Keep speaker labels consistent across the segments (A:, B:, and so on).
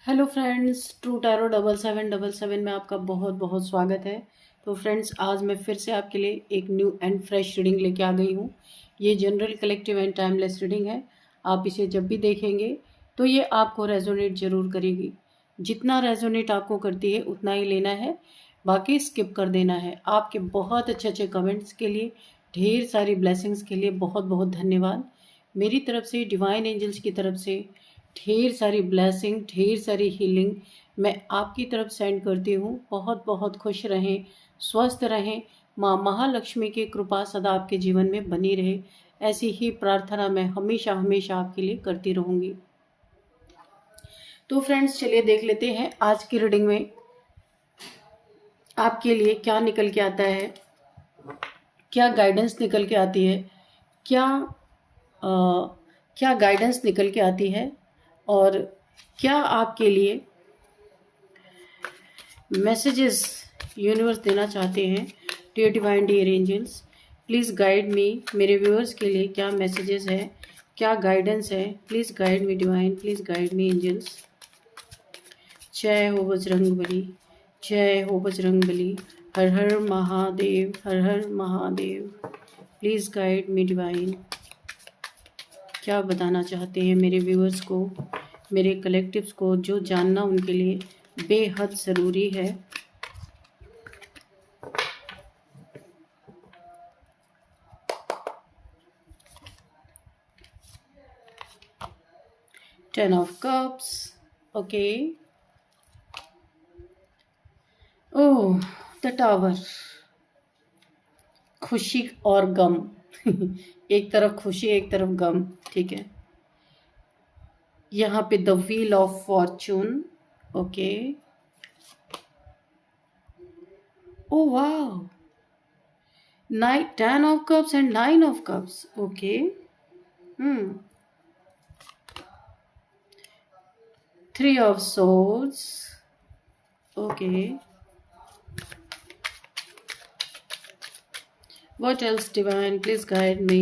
A: Hello friends, true tarot 7777 में आपका बहुत बहुत स्वागत है। तो फ्रेंड्स, आज मैं फिर से आपके लिए एक न्यू एंड फ्रेश रीडिंग लेके आ गई हूँ। ये general, collective and timeless reading है। आप इसे जब भी देखेंगे तो ये आपको रेजोनेट ज़रूर करेगी। जितना रेजोनेट आपको करती है उतना ही लेना है, बाकी स्किप कर देना है। आपके बहुत अच्छे अच्छे कमेंट्स के लिए, ढेर सारी ब्लेसिंग्स के लिए बहुत बहुत धन्यवाद। मेरी तरफ से, डिवाइन एंजल्स की तरफ से ढेर सारी ब्लेसिंग, ढेर सारी हीलिंग मैं आपकी तरफ सेंड करती हूँ। बहुत बहुत खुश रहें, स्वस्थ रहें। माँ महालक्ष्मी की कृपा सदा आपके जीवन में बनी रहे, ऐसी ही प्रार्थना मैं हमेशा हमेशा आपके लिए करती रहूँगी। तो फ्रेंड्स, चलिए देख लेते हैं आज की रीडिंग में आपके लिए क्या निकल के आता है, क्या गाइडेंस निकल के आती है, क्या क्या गाइडेंस निकल के आती है और क्या आपके लिए मैसेजेस यूनिवर्स देना चाहते हैं। Dear divine, dear angels, please guide me. मेरे व्यूअर्स के लिए क्या मैसेजेस है, क्या गाइडेंस है, please guide me divine, please guide me angels. जय हो बजरंगबली, जय हो बजरंगबली। हर हर महादेव, हर हर Mahadev. Please guide me divine. क्या बताना चाहते हैं मेरे व्यूअर्स को, मेरे कलेक्टिव्स को, जो जानना उनके लिए बेहद ज़रूरी है। Ten of cups, okay. Oh, the tower. खुशी और गम एक तरफ खुशी, एक तरफ गम, ठीक है। यहाँ पे the wheel of fortune, okay. ओ वाह, 10 of cups and 9 of cups, okay. 3 of swords, okay. What else, divine? Please guide me.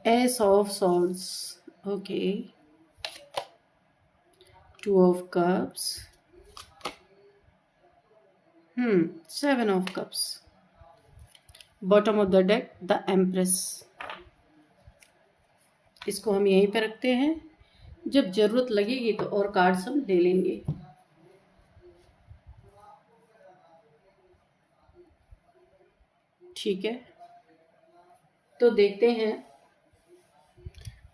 A: Ace of swords, okay. 2 of cups, 7 of cups. Bottom of the deck, the Empress. इसको हम यहीं पे रखते हैं, जब जरूरत लगेगी तो और कार्ड्स हम ले लेंगे। ठीक है, तो देखते हैं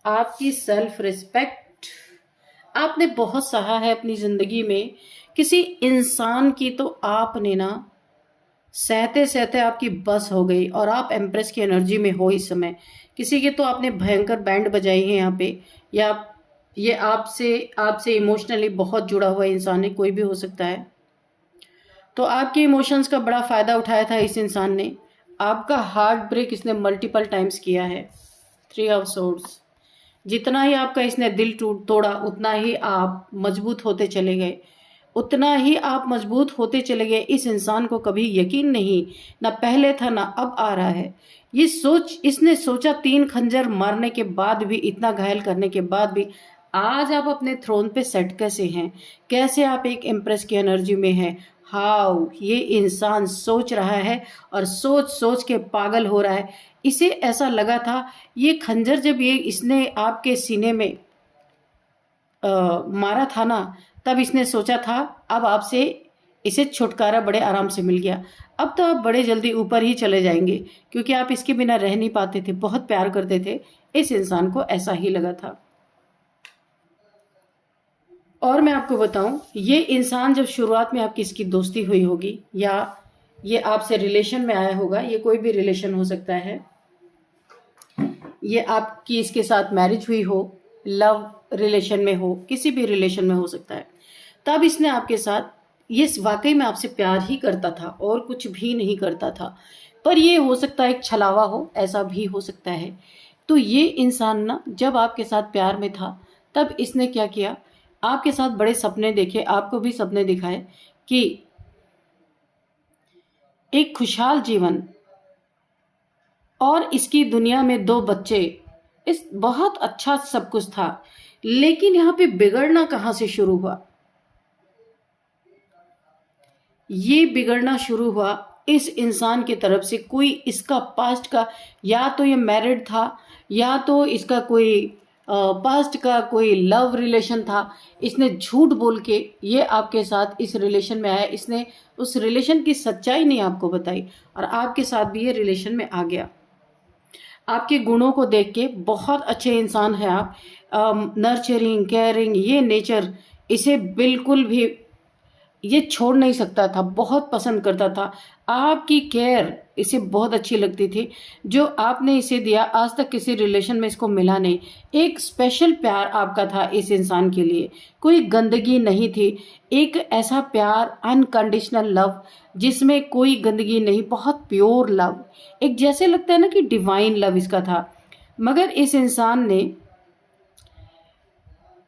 A: आपकी सेल्फ रिस्पेक्ट। आपने बहुत सहा है अपनी जिंदगी में किसी इंसान की, तो आपने ना सहते सहते आपकी बस हो गई और आप एम्प्रेस की एनर्जी में हो इस समय। किसी के तो आपने भयंकर बैंड बजाई है यहाँ पे, या ये आपसे आपसे इमोशनली बहुत जुड़ा हुआ इंसान है, कोई भी हो सकता है। तो आपके इमोशंस का बड़ा फायदा उठाया था इस इंसान ने। आपका हार्ट ब्रेक इसने मल्टीपल टाइम्स किया है। 3 ऑफ सोर्ड्स। जितना ही आपका इसने दिल तोड़ा, उतना ही आप मजबूत होते चले गए, उतना ही आप मजबूत होते चले गए। इस इंसान को कभी यकीन नहीं, ना पहले था ना अब आ रहा है। ये सोच इसने सोचा, 3 खंजर मारने के बाद भी, इतना घायल करने के बाद भी आज आप अपने थ्रोन पे सेट कैसे हैं, कैसे आप एक एम्प्रेस की एनर्जी में हैं। हाउ ये इंसान सोच रहा है और सोच सोच के पागल हो रहा है। इसे ऐसा लगा था, ये खंजर जब ये इसने आपके सीने में मारा था ना, तब इसने सोचा था अब आपसे इसे छुटकारा बड़े आराम से मिल गया। अब तो आप बड़े जल्दी ऊपर ही चले जाएंगे, क्योंकि आप इसके बिना रह नहीं पाते थे, बहुत प्यार करते थे। इस इंसान को ऐसा ही लगा था। और मैं आपको बताऊं, ये इंसान जब शुरुआत में आपकी इसकी दोस्ती हुई होगी, या ये आपसे रिलेशन में आया होगा, ये कोई भी रिलेशन हो सकता है, ये आपकी इसके साथ मैरिज हुई हो, लव रिलेशन में हो, किसी भी रिलेशन में हो सकता है, तब इसने आपके साथ, ये वाकई में आपसे प्यार ही करता था और कुछ भी नहीं करता था। पर ये हो सकता है एक छलावा हो, ऐसा भी हो सकता है। तो ये इंसान ना, जब आपके साथ प्यार में था, तब इसने क्या किया, आपके साथ बड़े सपने देखे, आपको भी सपने दिखाए कि एक खुशहाल जीवन और इसकी दुनिया में 2 बच्चे, इस बहुत अच्छा सब कुछ था, लेकिन यहाँ पे बिगड़ना कहाँ से शुरू हुआ? ये बिगड़ना शुरू हुआ इस इंसान की तरफ से। कोई इसका पास्ट का, या तो ये मैरिड था, या तो इसका कोई पास्ट का कोई लव रिलेशन था। इसने झूठ बोल के ये आपके साथ इस रिलेशन में आया। इसने उस रिलेशन की सच्चाई नहीं आपको बताई और आपके साथ भी ये रिलेशन में आ गया। आपके गुणों को देख के बहुत अच्छे इंसान है आप, नर्चरिंग, केयरिंग, ये नेचर इसे बिल्कुल भी ये छोड़ नहीं सकता था, बहुत पसंद करता था। आपकी केयर इसे बहुत अच्छी लगती थी जो आपने इसे दिया। आज तक किसी रिलेशन में इसको मिला नहीं। एक स्पेशल प्यार आपका था इस इंसान के लिए, कोई गंदगी नहीं थी। एक ऐसा प्यार, अनकंडीशनल लव जिसमें कोई गंदगी नहीं, बहुत प्योर लव, एक जैसे लगता है ना कि डिवाइन लव इसका था। मगर इस इंसान ने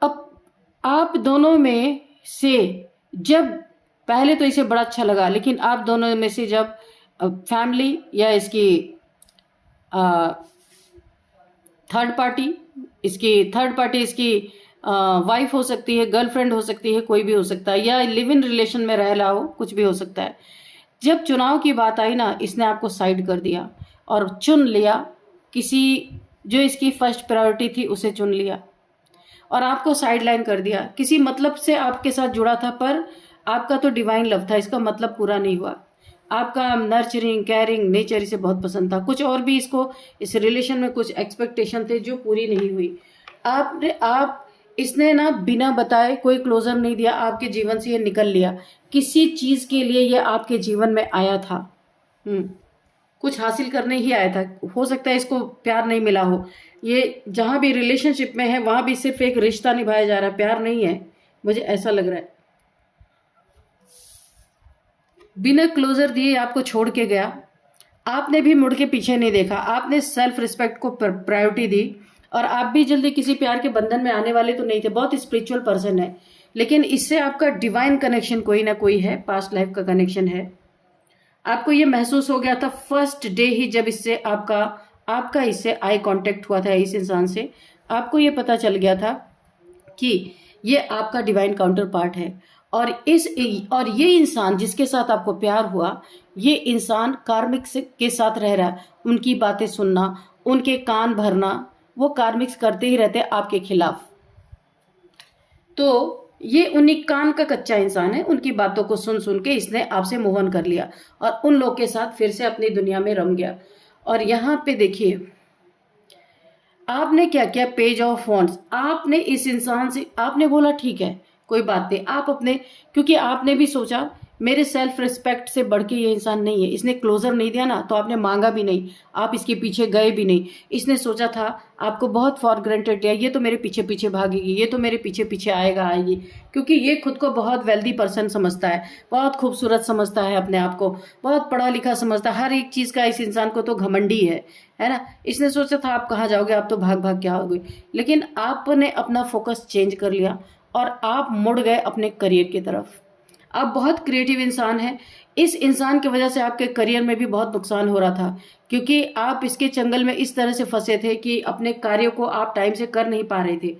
A: अब आप दोनों में से, जब पहले तो इसे बड़ा अच्छा लगा, लेकिन आप दोनों में से जब फैमिली या इसकी थर्ड पार्टी इसकी वाइफ हो सकती है, गर्लफ्रेंड हो सकती है, कोई भी हो सकता है, या लिव इन रिलेशन में रह रहा हो, कुछ भी हो सकता है। जब चुनाव की बात आई ना, इसने आपको साइड कर दिया और चुन लिया किसी, जो इसकी फर्स्ट प्रायोरिटी थी उसे चुन लिया और आपको साइडलाइन कर दिया। किसी मतलब से आपके साथ जुड़ा था, पर आपका तो डिवाइन लव था, इसका मतलब पूरा नहीं हुआ। आपका नर्चरिंग, केयरिंग नेचर इसे बहुत पसंद था। कुछ और भी इसको इस रिलेशन में कुछ एक्सपेक्टेशन थे जो पूरी नहीं हुई। इसने ना बिना बताए कोई क्लोजर नहीं दिया, आपके जीवन से ये निकल लिया। किसी चीज के लिए ये आपके जीवन में आया था, कुछ हासिल करने ही आया था। हो सकता है इसको प्यार नहीं मिला हो। ये जहां भी रिलेशनशिप में है वहां भी सिर्फ एक रिश्ता निभाया जा रहा है, प्यार नहीं है, मुझे ऐसा लग रहा है। बिना क्लोजर दिए आपको छोड़ के गया। आपने भी मुड़ के पीछे नहीं देखा, आपने सेल्फ रिस्पेक्ट को प्रायोरिटी दी। और आप भी जल्दी किसी प्यार के बंधन में आने वाले तो नहीं थे, बहुत स्पिरिचुअल पर्सन है, लेकिन इससे आपका डिवाइन कनेक्शन कोई ना कोई है, पास्ट लाइफ का कनेक्शन है। आपको ये महसूस हो गया था फर्स्ट डे ही जब इससे आपका इससे आई कांटेक्ट हुआ था, इस इंसान से आपको ये पता चल गया था कि ये आपका डिवाइन काउंटर पार्ट है। और ये इंसान जिसके साथ आपको प्यार हुआ, ये इंसान कार्मिक्स के साथ रह रहा है। उनकी बातें सुनना, उनके कान भरना, वो कार्मिक्स करते ही रहते आपके खिलाफ। तो ये उन्हीं कान का कच्चा इंसान है, उनकी बातों को सुन सुन के इसने आपसे मूव ऑन कर लिया और उन लोग के साथ फिर से अपनी दुनिया में रम गया। और यहाँ पे देखिए आपने क्या किया, पेज ऑफ वॉन्ड्स। आपने इस इंसान से आपने बोला ठीक है कोई बात नहीं, आप अपने, क्योंकि आपने भी सोचा मेरे सेल्फ रिस्पेक्ट से बढ़ के ये इंसान नहीं है। इसने क्लोजर नहीं दिया ना, तो आपने मांगा भी नहीं, आप इसके पीछे गए भी नहीं। इसने सोचा था आपको बहुत फॉर ग्रांटेड दिया, ये तो मेरे पीछे पीछे भागेगी, ये तो मेरे पीछे पीछे आएगी, क्योंकि ये खुद को बहुत वेल्दी पर्सन समझता है, बहुत खूबसूरत समझता है अपने आप को, बहुत पढ़ा लिखा समझता है, हर एक चीज का इस इंसान को तो घमंडी है ना। इसने सोचा था आप कहाँ जाओगे, आप तो भाग भाग के आओगे, लेकिन आपने अपना फोकस चेंज कर लिया और आप मुड़ गए अपने करियर की तरफ। आप बहुत क्रिएटिव इंसान हैं। इस इंसान की वजह से आपके करियर में भी बहुत नुकसान हो रहा था, क्योंकि आप इसके चंगल में इस तरह से फंसे थे कि अपने कार्यों को आप टाइम से कर नहीं पा रहे थे।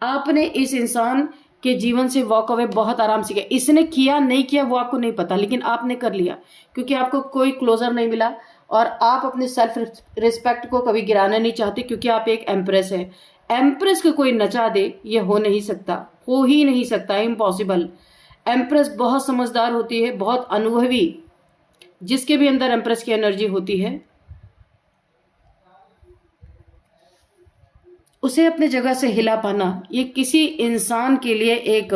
A: आपने इस इंसान के जीवन से वॉक अवे बहुत आराम से किया। इसने किया नहीं किया वो आपको नहीं पता, लेकिन आपने कर लिया, क्योंकि आपको कोई क्लोजर नहीं मिला और आप अपने सेल्फ रिस्पेक्ट को कभी गिराना नहीं चाहते, क्योंकि आप एक एम्प्रेस है। एम्प्रेस को कोई नचा दे ये हो नहीं सकता, हो ही नहीं सकता, इम्पॉसिबल। एम्प्रेस बहुत समझदार होती है, बहुत अनुभवी, जिसके भी अंदर एम्प्रेस की एनर्जी होती है उसे अपने जगह से हिला पाना ये किसी इंसान के लिए एक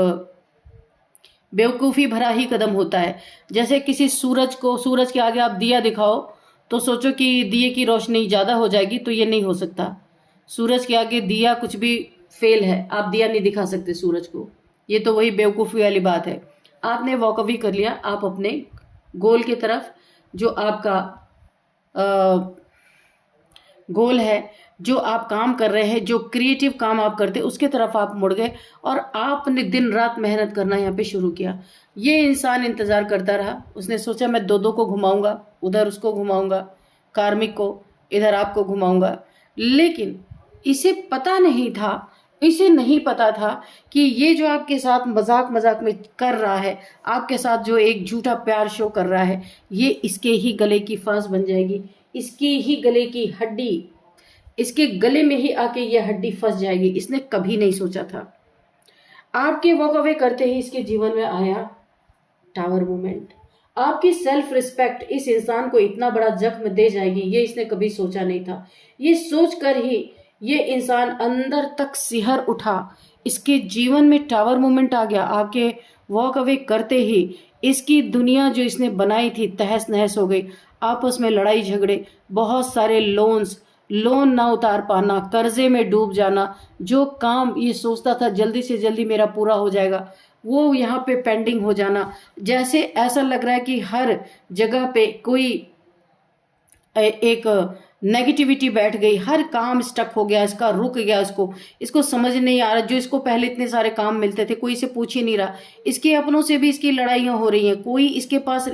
A: बेवकूफ़ी भरा ही कदम होता है। जैसे किसी सूरज के आगे आप दिया दिखाओ तो सोचो कि दिए की रोशनी ज़्यादा हो जाएगी, तो ये नहीं हो सकता। सूरज के आगे दिया कुछ भी फेल है, आप दिया नहीं दिखा सकते सूरज को। ये तो वही बेवकूफ़ी वाली बात है। आपने वॉकअवे कर लिया, आप अपने गोल की तरफ, जो आपका गोल है, जो आप काम कर रहे हैं, जो क्रिएटिव काम आप करते उसके तरफ आप मुड़ गए और आपने दिन रात मेहनत करना यहाँ पे शुरू किया। ये इंसान इंतजार करता रहा, उसने सोचा मैं दो को घुमाऊंगा, उधर उसको घुमाऊंगा, कार्मिक को, इधर आपको घुमाऊंगा, लेकिन इसे पता नहीं था, इसे नहीं पता था कि ये जो आपके साथ मजाक मजाक में कर रहा है, आपके साथ जो एक झूठा प्यार शो कर रहा है, ये इसके ही गले की फांस बन जाएगी, इसकी ही गले की हड्डी, इसके गले में ही आके ये हड्डी फंस जाएगी। इसने कभी नहीं सोचा था। आपके वॉक अवे करते ही इसके जीवन में आया टावर मूवमेंट। आपकी सेल्फ रिस्पेक्ट इस इंसान को इतना बड़ा जख्म दे जाएगी, ये इसने कभी सोचा नहीं था। ये सोचकर ही ये इंसान अंदर तक सिहर उठा। इसके जीवन में टावर मूवमेंट आ गया। आपके वॉक अवे करते ही इसकी दुनिया जो इसने बनाई थी तहस नहस हो गई। आपस में लड़ाई झगड़े, बहुत सारे लोन ना उतार पाना, कर्जे में डूब जाना, जो काम ये सोचता था जल्दी से जल्दी मेरा पूरा हो जाएगा, वो यहाँ पे पेंडिंग हो जाना। जैसे ऐसा लग रहा है कि हर जगह पे कोई एक नेगेटिविटी बैठ गई, हर काम स्टक हो गया, इसका रुक गया। इसको समझ नहीं आ रहा। जो इसको पहले इतने सारे काम मिलते थे, कोई इसे पूछ ही नहीं रहा। इसके अपनों से भी इसकी लड़ाइयां हो रही हैं। कोई इसके पास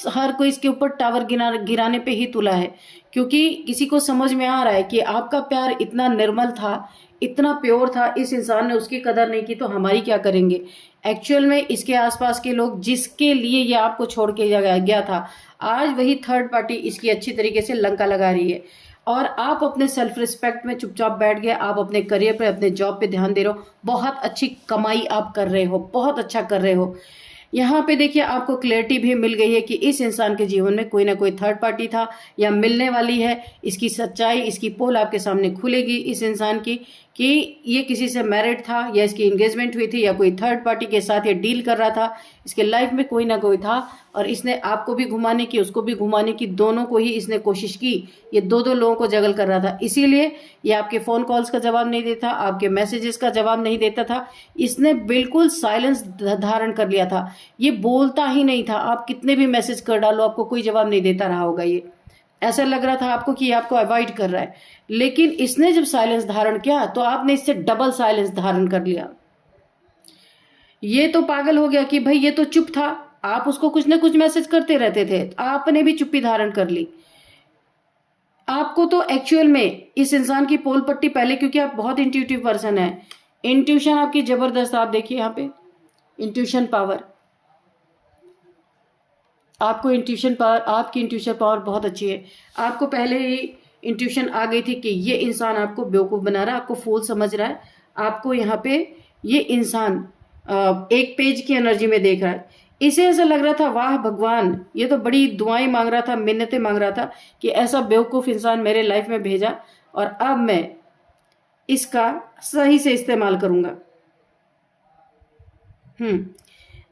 A: हर कोई इसके ऊपर टावर गिराने पे ही तुला है, क्योंकि किसी को समझ में आ रहा है कि आपका प्यार इतना निर्मल था, इतना प्योर था, इस इंसान ने उसकी कदर नहीं की, तो हमारी क्या करेंगे। एक्चुअल में इसके आसपास के लोग जिसके लिए ये आपको छोड़ के गया था, आज वही थर्ड पार्टी इसकी अच्छी तरीके से लंका लगा रही है। और आप अपने सेल्फ रिस्पेक्ट में चुपचाप बैठ गए। आप अपने करियर पे, अपने जॉब पे ध्यान दे रहे हो। बहुत अच्छी कमाई आप कर रहे हो, बहुत अच्छा कर रहे हो। यहाँ पे देखिए आपको क्लैरिटी भी मिल गई है कि इस इंसान के जीवन में कोई ना कोई थर्ड पार्टी था या मिलने वाली है। इसकी सच्चाई, इसकी पोल आपके सामने खुलेगी इस इंसान की, कि ये किसी से मैरिड था या इसकी एंगेजमेंट हुई थी या कोई थर्ड पार्टी के साथ ये डील कर रहा था। इसके लाइफ में कोई ना कोई था और इसने आपको भी घुमाने की, उसको भी घुमाने की, दोनों को ही इसने कोशिश की। ये दो लोगों को जगल कर रहा था। इसीलिए ये आपके फोन कॉल्स का जवाब नहीं देता, आपके मैसेजेस का जवाब नहीं देता था। इसने बिल्कुल साइलेंस धारण कर लिया था। ये बोलता ही नहीं था। आप कितने भी मैसेज कर डालो, आपको कोई जवाब नहीं देता रहा होगा। ये ऐसा लग रहा था आपको कि ये आपको अवॉइड कर रहा है, लेकिन इसने जब साइलेंस धारण किया तो आपने इससे डबल साइलेंस धारण कर लिया। ये तो पागल हो गया कि भाई ये तो चुप था, आप उसको कुछ ना कुछ मैसेज करते रहते थे, आपने भी चुप्पी धारण कर ली। आपको तो एक्चुअल में इस इंसान की पोल पट्टी पहले, क्योंकि आप बहुत इंट्यूटिव पर्सन है, इंट्यूशन आपकी जबरदस्त। आप देखिए यहाँ पे इंट्यूशन पावर, आपको इंट्यूशन पावर, आपकी इंट्यूशन पावर बहुत अच्छी है। आपको पहले ही इंट्यूशन आ गई थी कि ये इंसान आपको बेवकूफ़ बना रहा है, आपको फूल समझ रहा है। आपको यहाँ पे ये इंसान एक पेज की एनर्जी में देख रहा है। इसे ऐसा लग रहा था वाह भगवान, ये तो बड़ी दुआएं मांग रहा था, मिन्नतें मांग रहा था कि ऐसा बेवकूफ़ इंसान मेरे लाइफ में भेजा और अब मैं इसका सही से इस्तेमाल करूंगा।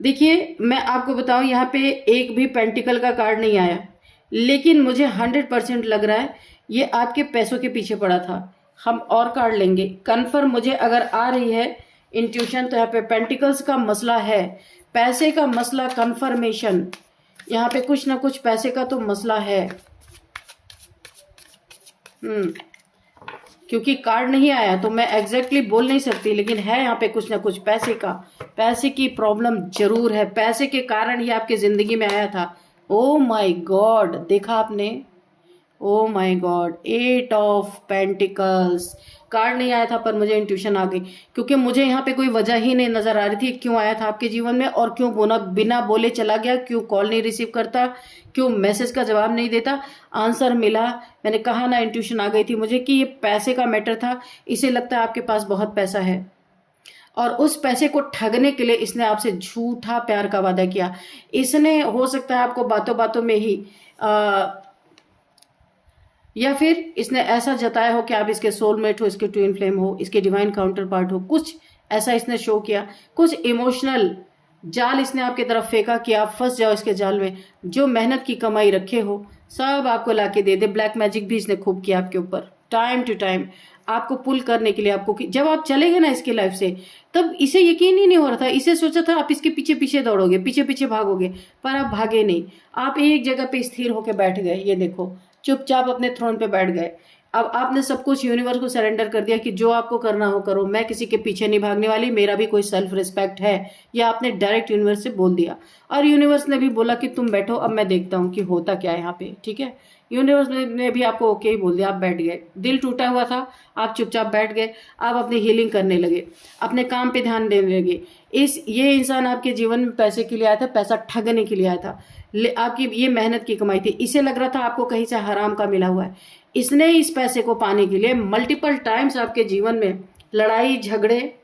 A: देखिए मैं आपको बताऊं, यहाँ पे एक भी पेंटिकल का कार्ड नहीं आया, लेकिन मुझे 100% लग रहा है ये आपके पैसों के पीछे पड़ा था। हम और कार्ड लेंगे, कन्फर्म मुझे अगर आ रही है इंट्यूशन, तो यहाँ पे पेंटिकल्स का मसला है, पैसे का मसला, कन्फर्मेशन। यहाँ पे कुछ ना कुछ पैसे का तो मसला है। क्योंकि कार्ड नहीं आया तो मैं एग्जैक्टली बोल नहीं सकती, लेकिन है यहाँ पे कुछ ना कुछ पैसे की प्रॉब्लम जरूर है। पैसे के कारण ही आपकी जिंदगी में आया था। ओ माय गॉड, देखा आपने, oh my God, 8 of pentacles. Card नहीं आया था पर मुझे इंट्यूशन आ गई, क्योंकि मुझे यहाँ पे कोई वजह ही नहीं नजर आ रही थी क्यों आया था आपके जीवन में और क्यों बिना बोले चला गया, क्यों कॉल नहीं रिसीव करता, क्यों मैसेज का जवाब नहीं देता। आंसर मिला। मैंने कहा ना, इंट्यूशन आ गई थी मुझे कि ये पैसे का मैटर था। इसे लगता है आपके पास बहुत पैसा है और उस पैसे को ठगने के लिए इसने आपसे झूठा प्यार का वादा किया। इसने हो सकता है आपको बातों बातों में ही या फिर इसने ऐसा जताया हो कि आप इसके सोलमेट हो, इसके ट्विन फ्लेम हो, इसके डिवाइन काउंटर पार्ट हो, कुछ ऐसा इसने शो किया। कुछ इमोशनल जाल इसने आपकी तरफ फेंका कि आप फंस जाओ इसके जाल में। जो मेहनत की कमाई रखे हो सब आपको लाके दे दे। ब्लैक मैजिक भी इसने खूब किया आपके ऊपर, टाइम टू टाइम आपको पुल करने के लिए। आपको जब आप चले गए ना इसकी लाइफ से, तब इसे यकीन ही नहीं हो रहा था। इसे सोचा था आप इसके पीछे पीछे दौड़ोगे, पीछे पीछे भागोगे, पर आप भागे नहीं। आप एक जगह पे स्थिर होकर बैठ गए। ये देखो, चुपचाप अपने थ्रोन पे बैठ गए। अब आपने सब कुछ यूनिवर्स को सरेंडर कर दिया कि जो आपको करना हो करो, मैं किसी के पीछे नहीं भागने वाली, मेरा भी कोई सेल्फ रिस्पेक्ट है। ये आपने डायरेक्ट यूनिवर्स से बोल दिया और यूनिवर्स ने भी बोला कि तुम बैठो, अब मैं देखता हूँ कि होता क्या है यहाँ पे। ठीक है, यूनिवर्स ने भी आपको ओके ही बोल दिया, आप बैठ गए। दिल टूटा हुआ था, आप चुपचाप बैठ गए, आप अपनी हीलिंग करने लगे, अपने काम पे ध्यान देने लगे। ये इंसान आपके जीवन में पैसे के लिए आया था, पैसा ठगने के लिए आया था, आपकी ये मेहनत की कमाई थी। इसे लग रहा था आपको कहीं से हराम का मिला हुआ है। इसने इस पैसे को पाने के लिए मल्टीपल टाइम्स आपके जीवन में लड़ाई झगड़े,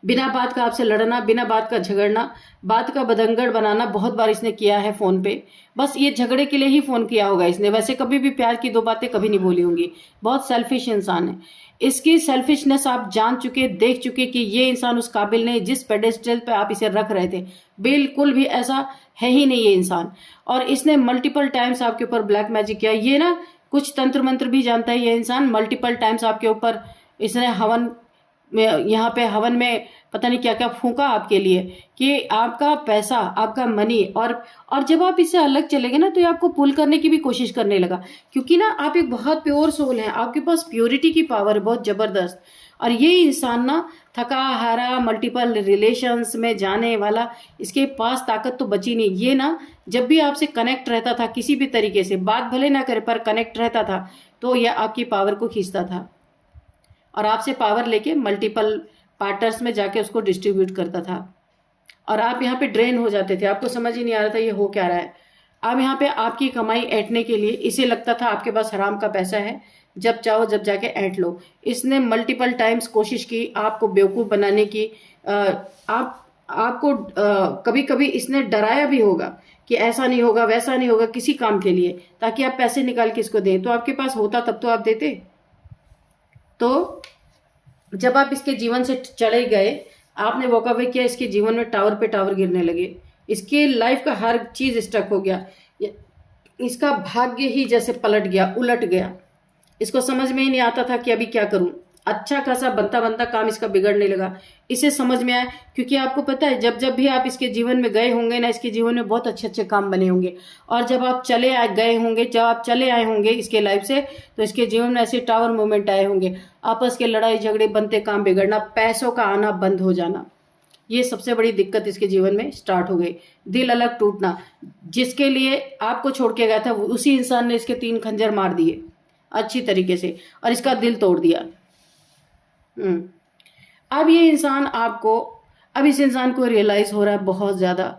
A: बिना बात का आपसे लड़ना, बिना बात का झगड़ना, बात का बदंगड़ बनाना बहुत बार इसने किया है फोन पे। बस ये झगड़े के लिए ही फोन किया होगा इसने, वैसे कभी भी प्यार की दो बातें कभी नहीं बोली होंगी। बहुत सेल्फिश इंसान है। इसकी सेल्फिशनेस आप जान चुके, देख चुके कि ये इंसान उस काबिल नहीं जिस पेडेस्टल पे आप इसे रख रहे थे। बिल्कुल भी ऐसा है ही नहीं ये इंसान। और इसने मल्टीपल टाइम्स आपके ऊपर ब्लैक मैजिक किया। ये ना कुछ तंत्र मंत्र भी जानता है ये इंसान। मल्टीपल टाइम्स आपके ऊपर इसने हवन में, यहाँ पे हवन में पता नहीं क्या क्या फूंका आपके लिए कि आपका पैसा, आपका मनी, और जब आप इससे अलग चले गए ना तो ये आपको पुल करने की भी कोशिश करने लगा। क्योंकि ना आप एक बहुत प्योर सोल हैं, आपके पास प्योरिटी की पावर है बहुत जबरदस्त। और ये इंसान ना थका हारा मल्टीपल रिलेशंस में जाने वाला, इसके पास ताकत तो बची नहीं। ये ना जब भी आपसे कनेक्ट रहता था किसी भी तरीके से, बात भले ना करे पर कनेक्ट रहता था, तो यह आपकी पावर को खींचता था और आपसे पावर लेके मल्टीपल पार्टनर्स में जाके उसको डिस्ट्रीब्यूट करता था। और आप यहाँ पे ड्रेन हो जाते थे, आपको समझ ही नहीं आ रहा था ये हो क्या रहा है। अब यहाँ पे आपकी कमाई ऐंठने के लिए इसे लगता था आपके पास हराम का पैसा है, जब चाहो जब जाके ऐंठ लो। इसने मल्टीपल टाइम्स कोशिश की आपको बेवकूफ़ बनाने की। आपको कभी कभी इसने डराया भी होगा कि ऐसा नहीं होगा वैसा नहीं होगा किसी काम के लिए, ताकि आप पैसे निकाल के इसको दें। तो आपके पास होता तब तो आप देते। तो जब आप इसके जीवन से चले गए, आपने वॉक अवे किया, इसके जीवन में टावर पे टावर गिरने लगे, इसके लाइफ का हर चीज स्टक हो गया, इसका भाग्य ही जैसे पलट गया, उलट गया। इसको समझ में ही नहीं आता था कि अभी क्या करूं। अच्छा खासा बनता बनता काम इसका बिगड़ने लगा। इसे समझ में आया, क्योंकि आपको पता है जब जब भी आप इसके जीवन में गए होंगे ना, इसके जीवन में बहुत अच्छे अच्छे काम बने होंगे। और जब आप गए होंगे, जब आप चले आए होंगे इसके लाइफ से, तो इसके जीवन में ऐसे टावर मोमेंट आए होंगे, आपस के लड़ाई झगड़े बनते, काम बिगड़ना, पैसों का आना बंद हो जाना। ये सबसे बड़ी दिक्कत इसके जीवन में स्टार्ट हो गई। दिल अलग टूटना, जिसके लिए आपको छोड़ के गया था उसी इंसान ने इसके 3 खंजर मार दिए अच्छी तरीके से और इसका दिल तोड़ दिया। अब ये इंसान अब इस इंसान को रियलाइज हो रहा है बहुत ज्यादा।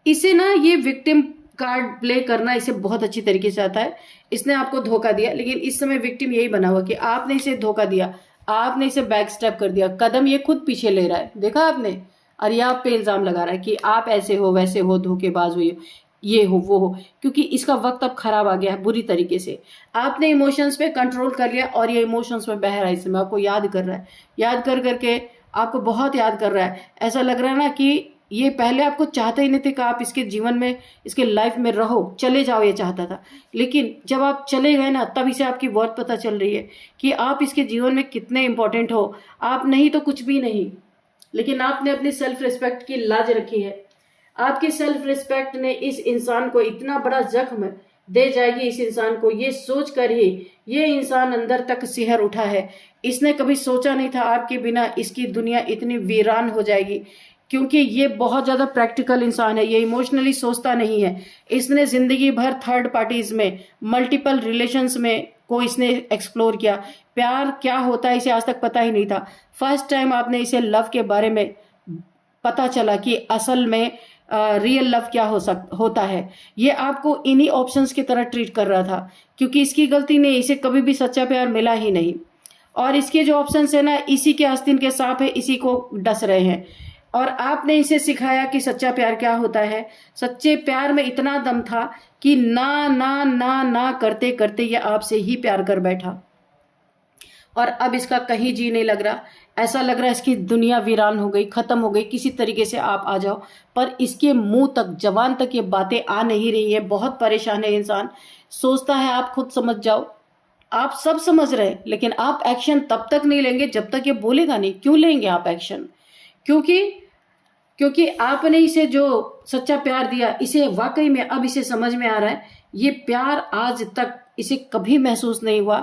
A: इसे ना ये विक्टिम कार्ड प्ले करना इसे बहुत अच्छी तरीके से आता है। इसने आपको धोखा दिया, लेकिन इस समय विक्टिम यही बना हुआ कि आपने इसे धोखा दिया, आपने इसे बैक स्टेप कर दिया, कदम ये खुद पीछे ले रहा है, देखा आपने। और ये आप पे इल्जाम लगा रहा है कि आप ऐसे हो वैसे हो, धोखेबाज हुई, ये हो वो हो, क्योंकि इसका वक्त अब खराब आ गया है बुरी तरीके से। आपने इमोशंस पे कंट्रोल कर लिया और ये इमोशंस में बह रहा है, इस समय आपको याद कर रहा है, याद कर करके आपको बहुत याद कर रहा है। ऐसा लग रहा है ना कि ये पहले आपको चाहता ही नहीं थे कि आप इसके जीवन में, इसके लाइफ में रहो, चले जाओ, ये चाहता था। लेकिन जब आप चले गए ना, तब इसे आपकी वर्थ पता चल रही है कि आप इसके जीवन में कितने इंपॉर्टेंट हो। आप नहीं तो कुछ भी नहीं, लेकिन आपने अपनी सेल्फ रिस्पेक्ट की लाज रखी है। आपकी सेल्फ रिस्पेक्ट ने इस इंसान को इतना बड़ा जख्म दे जाएगी, इस इंसान को ये सोच कर ही ये इंसान अंदर तक सिहर उठा है। इसने कभी सोचा नहीं था आपके बिना इसकी दुनिया इतनी वीरान हो जाएगी, क्योंकि ये बहुत ज्यादा प्रैक्टिकल इंसान है, ये इमोशनली सोचता नहीं है। इसने जिंदगी भर थर्ड पार्टीज में, मल्टीपल रिलेशंस में को इसने एक्सप्लोर किया। प्यार क्या होता है इसे आज तक पता ही नहीं था। फर्स्ट टाइम आपने इसे लव के बारे में पता चला कि असल में रियल लव क्या होता है। ये आपको इन्हीं ऑप्शंस की तरह ट्रीट कर रहा था, क्योंकि इसकी गलती नहीं, इसे कभी भी सच्चा प्यार मिला ही नहीं। और इसके जो ऑप्शंस है ना, इसी के आस्तीन के सांप है, इसी को डस रहे हैं। और आपने इसे सिखाया कि सच्चा प्यार क्या होता है। सच्चे प्यार में इतना दम था कि ना ना ना ना करते करते ये आपसे ही प्यार कर बैठा। और अब इसका कहीं जी नहीं लग रहा, ऐसा लग रहा है इसकी दुनिया वीरान हो गई, खत्म हो गई, किसी तरीके से आप आ जाओ। पर इसके मुंह तक, जबान तक ये बातें आ नहीं रही है। बहुत परेशान है इंसान, सोचता है आप खुद समझ जाओ, आप सब समझ रहे हैं, लेकिन आप एक्शन तब तक नहीं लेंगे जब तक ये बोलेगा नहीं। क्यों लेंगे आप एक्शन? क्योंकि आपने इसे जो सच्चा प्यार दिया, इसे वाकई में अब इसे समझ में आ रहा है ये प्यार आज तक इसे कभी महसूस नहीं हुआ।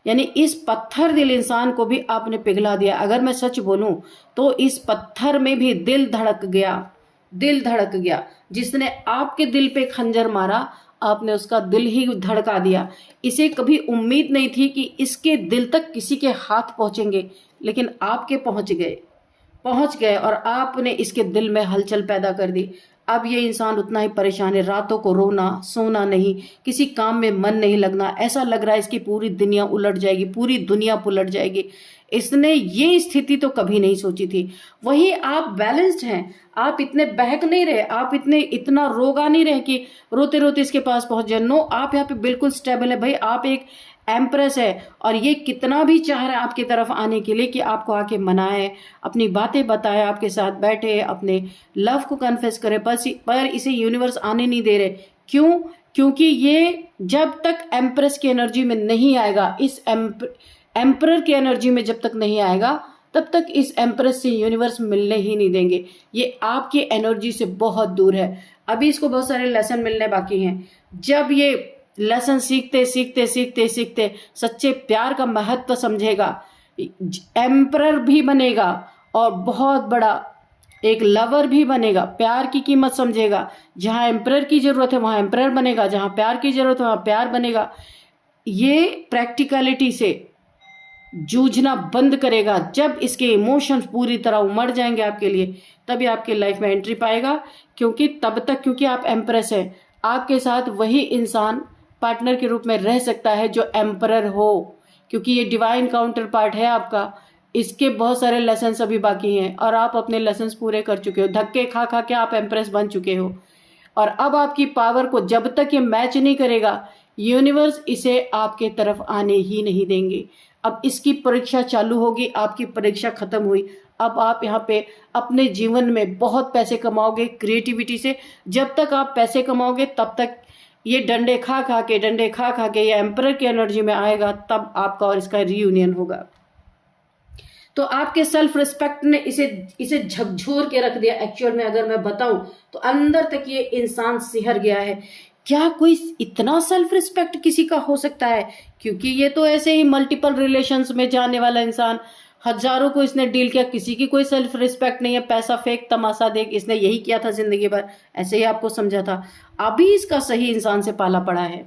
A: यानी इस पत्थर दिल इंसान को भी आपने पिघला दिया। अगर मैं सच बोलूं तो इस पत्थर में भी दिल धड़क गया, दिल धड़क गया। जिसने आपके दिल पे खंजर मारा, आपने उसका दिल ही धड़का दिया। इसे कभी उम्मीद नहीं थी कि इसके दिल तक किसी के हाथ पहुंचेंगे, लेकिन आपके पहुंच गए और आपने इसके दिल में हलचल पैदा कर दी। अब ये इंसान उतना ही परेशान है, रातों को रोना, सोना नहीं, किसी काम में मन नहीं लगना, ऐसा लग रहा है इसकी पूरी दुनिया उलट जाएगी, पूरी दुनिया पुलट जाएगी। इसने ये स्थिति तो कभी नहीं सोची थी। वही आप बैलेंस्ड हैं, आप इतने बहक नहीं रहे, आप इतना रोगा नहीं रहे कि रोते रोते इसके पास पहुंच जाए। नो, आप यहाँ पे बिल्कुल स्टेबल है भाई। आप एक एम्प्रेस है और ये कितना भी चाह रहा है आपकी तरफ आने के लिए कि आपको आके मनाए, अपनी बातें बताए, आपके साथ बैठे, अपने लव को कन्फेस करे, पर इसे यूनिवर्स आने नहीं दे रहे। क्यों? क्योंकि ये जब तक एम्प्रेस की एनर्जी में नहीं आएगा, इस एम्परर की एनर्जी में जब तक नहीं आएगा, तब तक इस एम्प्रेस से यूनिवर्स मिलने ही नहीं देंगे। ये आपकी एनर्जी से बहुत दूर है। अभी इसको बहुत सारे लेसन मिलने बाकी हैं। जब ये लेसन सीखते सीखते सीखते सीखते सच्चे प्यार का महत्व समझेगा, एम्परर भी बनेगा और बहुत बड़ा एक लवर भी बनेगा। प्यार की कीमत समझेगा। जहां एम्परर की जरूरत है वहां एम्परर बनेगा, जहां प्यार की जरूरत है वहां प्यार बनेगा। ये प्रैक्टिकलिटी से जूझना बंद करेगा। जब इसके इमोशंस पूरी तरह उमड़ जाएंगे आपके लिए, तभी आपके लाइफ में एंट्री पाएगा। क्योंकि आप एम्प्रेस है, आपके साथ वही इंसान पार्टनर के रूप में रह सकता है जो एम्परर हो, क्योंकि ये डिवाइन काउंटर पार्ट है आपका। इसके बहुत सारे लेसन अभी बाकी हैं और आप अपने लेसन पूरे कर चुके हो। धक्के खा खा के आप एम्प्रेस बन चुके हो और अब आपकी पावर को जब तक ये मैच नहीं करेगा, यूनिवर्स इसे आपके तरफ आने ही नहीं देंगे। अब इसकी परीक्षा चालू होगी, आपकी परीक्षा खत्म हुई। अब आप यहाँ पे अपने जीवन में बहुत पैसे कमाओगे क्रिएटिविटी से। जब तक आप पैसे कमाओगे तब तक ये डंडे खा खा के ये एम्परर की एनर्जी में आएगा, तब आपका और इसका रीयूनियन होगा। तो आपके सेल्फ रिस्पेक्ट ने इसे झकझोर के रख दिया। एक्चुअल में अगर मैं बताऊं तो अंदर तक ये इंसान सिहर गया है। क्या कोई इतना सेल्फ रिस्पेक्ट किसी का हो सकता है? क्योंकि ये तो ऐसे ही मल्टीपल रिलेशंस में जाने वाला इंसान, हजारों को इसने डील किया, किसी की कोई सेल्फ रिस्पेक्ट नहीं है। पैसा फेंक, तमाशा देख, इसने यही किया था जिंदगी भर, ऐसे ही आपको समझा था। अभी इसका सही इंसान से पाला पड़ा है।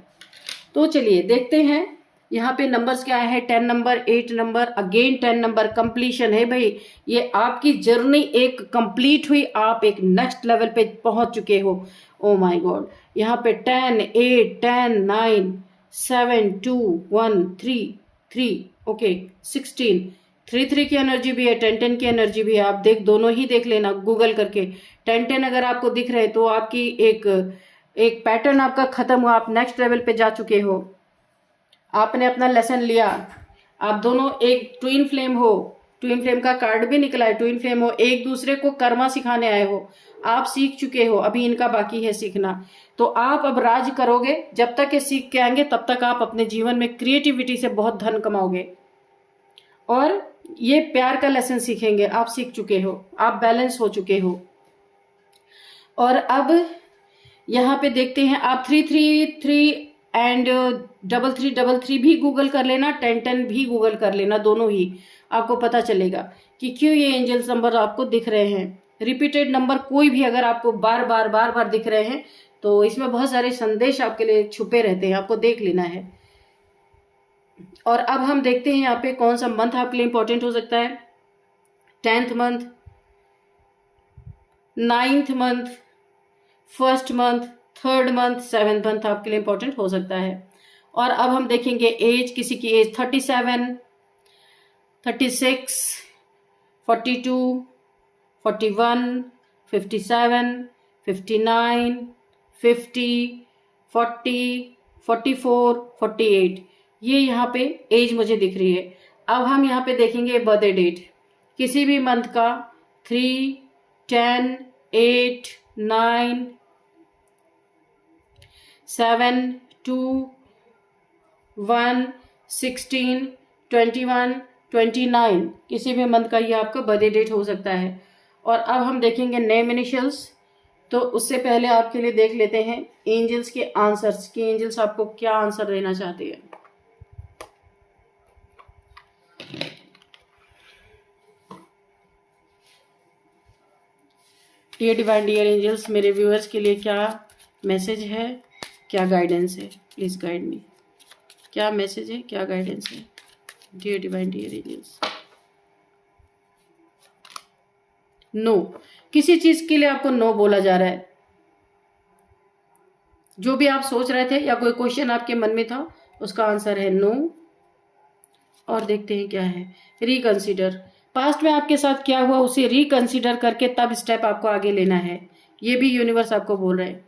A: तो चलिए देखते हैं यहाँ पे नंबर्स क्या है। 10 number, 8 number, again 10 number, completion है भाई। ये आपकी जर्नी एक कंप्लीट हुई, आप एक नेक्स्ट लेवल पे पहुंच चुके हो। ओ माय गॉड, यहाँ पे 10, 8, 10, 9, 7, 2, 1, 3, ओके 16, 3 की एनर्जी भी है, 10 की एनर्जी भी है। आप दोनों ही देख लेना गूगल करके। 10 अगर आपको दिख रहे तो आपकी एक पैटर्न आपका खत्म हुआ, आप नेक्स्ट लेवल पे जा चुके हो, आपने अपना लेसन लिया। आप दोनों एक ट्विन फ्लेम हो, ट्विन फ्लेम का कार्ड भी निकला है, ट्विन फ्लेम हो, एक दूसरे को कर्मा सिखाने आए हो। आप सीख चुके हो, अभी इनका बाकी है सीखना। तो आप अब राज करोगे। जब तक ये सीख के आएंगे तब तक आप अपने जीवन में क्रिएटिविटी से बहुत धन कमाओगे और ये प्यार का लेसन सीखेंगे। आप सीख चुके हो, आप बैलेंस हो चुके हो। और अब यहाँ पे देखते हैं आप 333 एंड 3333 भी गूगल कर लेना, 1010 भी गूगल कर लेना, दोनों ही आपको पता चलेगा कि क्यों ये एंजल्स नंबर आपको दिख रहे हैं। रिपीटेड नंबर कोई भी अगर आपको बार बार दिख रहे हैं तो इसमें बहुत सारे संदेश आपके लिए छुपे रहते हैं, आपको देख लेना है। और अब हम देखते हैं यहाँ पे कौन सा मंथ आपके लिए इंपॉर्टेंट हो सकता है। 10th month, 9th month, 1st month, 3rd month, 7th month आपके लिए इंपॉर्टेंट हो सकता है। और अब हम देखेंगे एज, किसी की एज 37, 36, 42, 41, 57, 59, 50, 40, 44, 48, ये यहाँ पे एज मुझे दिख रही है। अब हम यहाँ पे देखेंगे बर्थडे डेट, किसी भी मंथ का 3, 10, 8, 9, 7, 2, 1, 16, 21, 29, किसी भी मंथ का ये आपका बर्थडे डेट हो सकता है। और अब हम देखेंगे नेम इनिशियल्स, तो उससे पहले आपके लिए देख लेते हैं एंजल्स के आंसर्स कि एंजल्स आपको क्या आंसर देना चाहते हैं। डियर डिवाइन डियर एंजल्स, मेरे व्यूअर्स के लिए क्या मैसेज है, क्या गाइडेंस है, प्लीज गाइड मी। क्या मैसेज है, क्या गाइडेंस है dear divine dear angels. No, किसी चीज के लिए आपको नो बोला जा रहा है। जो भी आप सोच रहे थे या कोई क्वेश्चन आपके मन में था उसका आंसर है नो। और देखते हैं क्या है, रिकंसिडर। पास्ट में आपके साथ क्या हुआ उसे रिकंसिडर करके तब स्टेप आपको आगे लेना है। ये भी यूनिवर्स आपको बोल रहे हैं।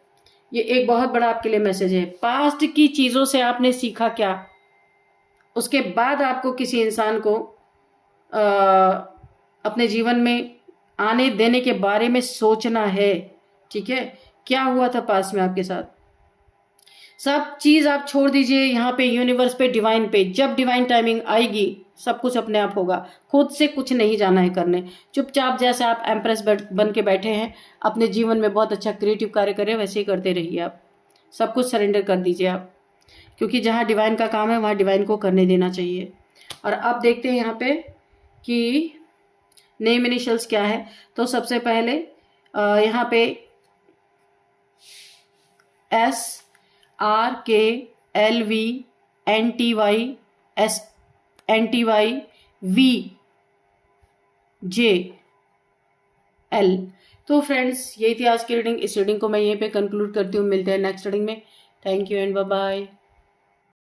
A: ये एक बहुत बड़ा आपके लिए मैसेज है। पास्ट की चीजों से आपने सीखा क्या, उसके बाद आपको किसी इंसान को अपने जीवन में आने देने के बारे में सोचना है। ठीक है, क्या हुआ था पास्ट में आपके साथ, सब चीज आप छोड़ दीजिए यहाँ पे, यूनिवर्स पे, डिवाइन पे। जब डिवाइन टाइमिंग आएगी सब कुछ अपने आप होगा। खुद से कुछ नहीं जाना है करने। चुपचाप जैसे आप एम्प्रेस बन के बैठे हैं, अपने जीवन में बहुत अच्छा क्रिएटिव कार्य करें, वैसे ही करते रहिए। आप सब कुछ सरेंडर कर दीजिए आप, क्योंकि जहाँ डिवाइन का काम है वहाँ डिवाइन को करने देना चाहिए। और अब देखते हैं यहाँ पे कि नेम इनिशियल्स क्या है। तो सबसे पहले यहाँ पे SRKLVNTYSNTYVJL। तो फ्रेंड्स, यही थी आज की रीडिंग। इस रीडिंग को मैं यहीं पे कंक्लूड करती हूँ। मिलते हैं नेक्स्ट रीडिंग में। Thank you and bye bye.